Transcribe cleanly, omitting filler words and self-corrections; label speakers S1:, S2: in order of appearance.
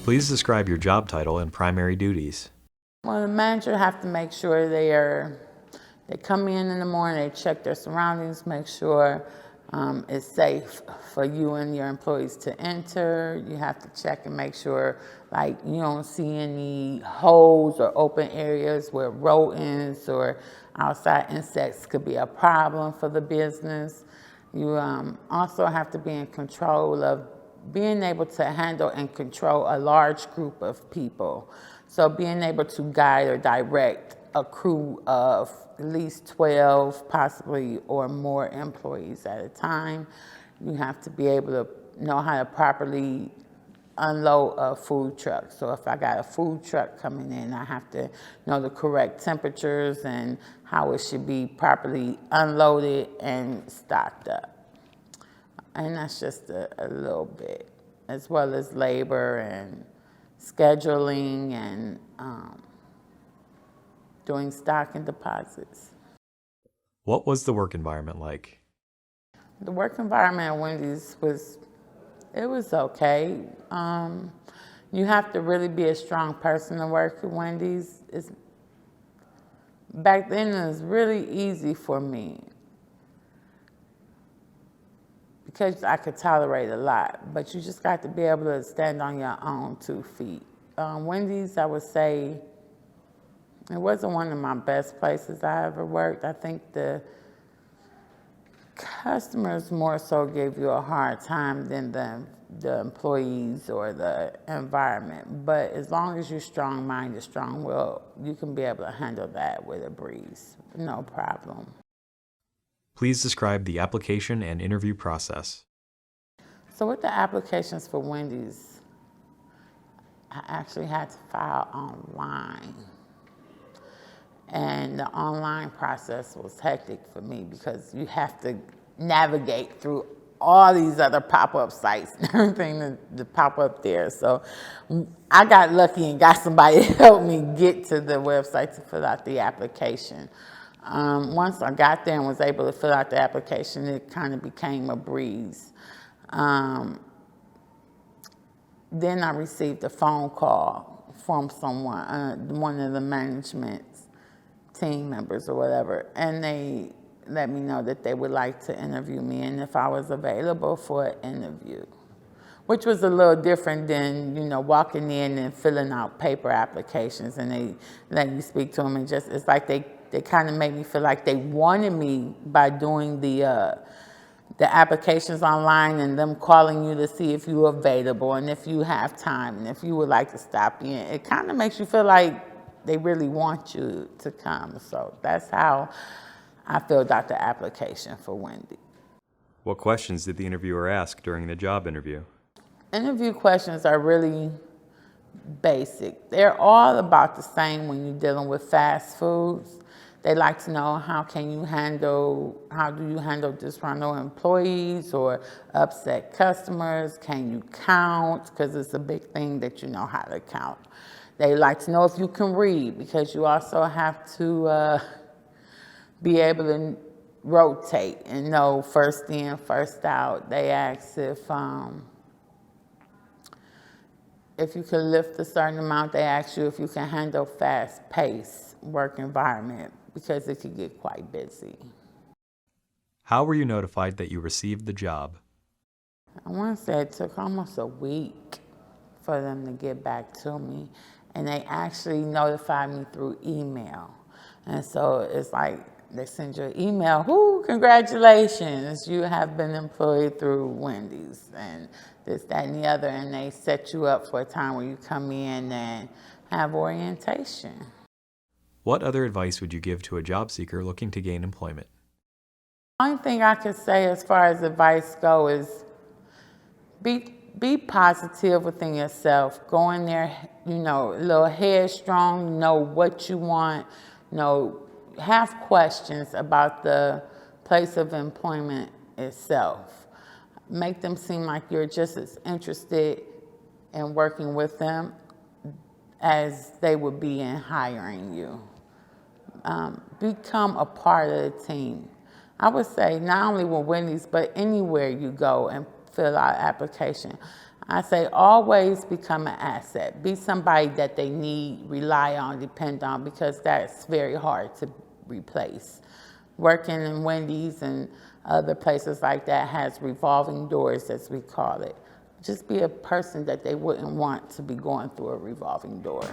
S1: Please describe your job title and primary duties.
S2: Well, the manager have to make sure they come in the morning, they check their surroundings, make sure it's safe for you and your employees to enter. You have to check and make sure like you don't see any holes or open areas where rodents or outside insects could be a problem for the business. You also have to be in control of being able to handle and control a large group of people. So being able to guide or direct a crew of at least 12, possibly or more employees at a time. You have to be able to know how to properly unload a food truck. So if I got a food truck coming in, I have to know the correct temperatures and how it should be properly unloaded and stocked up. And that's just a little bit, as well as labor and scheduling and doing stock and deposits.
S1: What was the work environment like?
S2: The work environment at Wendy's was okay. You have to really be a strong person to work at Wendy's. Back then it was really easy for me because I could tolerate a lot, but you just got to be able to stand on your own 2 feet. Wendy's, I would say, it wasn't one of my best places I ever worked. I think the customers more so gave you a hard time than the employees or the environment. But as long as you're strong-minded, strong-willed, you can be able to handle that with a breeze, no problem.
S1: Please describe the application and interview process.
S2: So with the applications for Wendy's, I actually had to file online. And the online process was hectic for me because you have to navigate through all these other pop-up sites and everything that pop up there. So I got lucky and got somebody to help me get to the website to fill out the application. Once I got there and was able to fill out the application, it kind of became a breeze. Then I received a phone call from someone, one of the management team members or whatever, and they let me know that they would like to interview me and if I was available for an interview, which was a little different than, walking in and filling out paper applications and they let you speak to them, and just, it's like they kind of made me feel like they wanted me by doing the applications online and them calling you to see if you're available and if you have time and if you would like to stop in. It kind of makes you feel like they really want you to come. So that's how I filled out the application for Wendy.
S1: What questions did the interviewer ask during the job interview?
S2: Interview questions are really basic. They're all about the same when you're dealing with fast foods. They like to know how do you handle disgruntled employees or upset customers? Can you count? Because it's a big thing that you know how to count. They like to know if you can read, because you also have to be able to rotate and know first in, first out. They ask if you can lift a certain amount. They ask you if you can handle fast-paced work environment, because it could get quite busy.
S1: How were you notified that you received the job?
S2: I want to say it took almost a week for them to get back to me. And they actually notified me through email. And so it's like they send you an email, congratulations, you have been employed through Wendy's and this, that, and the other. And they set you up for a time where you come in and have orientation.
S1: What other advice would you give to a job seeker looking to gain employment?
S2: The only thing I could say as far as advice go is be positive within yourself. Go in there, a little headstrong, know what you want, have questions about the place of employment itself. Make them seem like you're just as interested in working with them as they would be in hiring you. Become a part of the team. I would say not only with Wendy's, but anywhere you go and fill out an application, I say always become an asset. Be somebody that they need, rely on, depend on, because that's very hard to replace. Working in Wendy's and other places like that has revolving doors, as we call it. Just be a person that they wouldn't want to be going through a revolving door.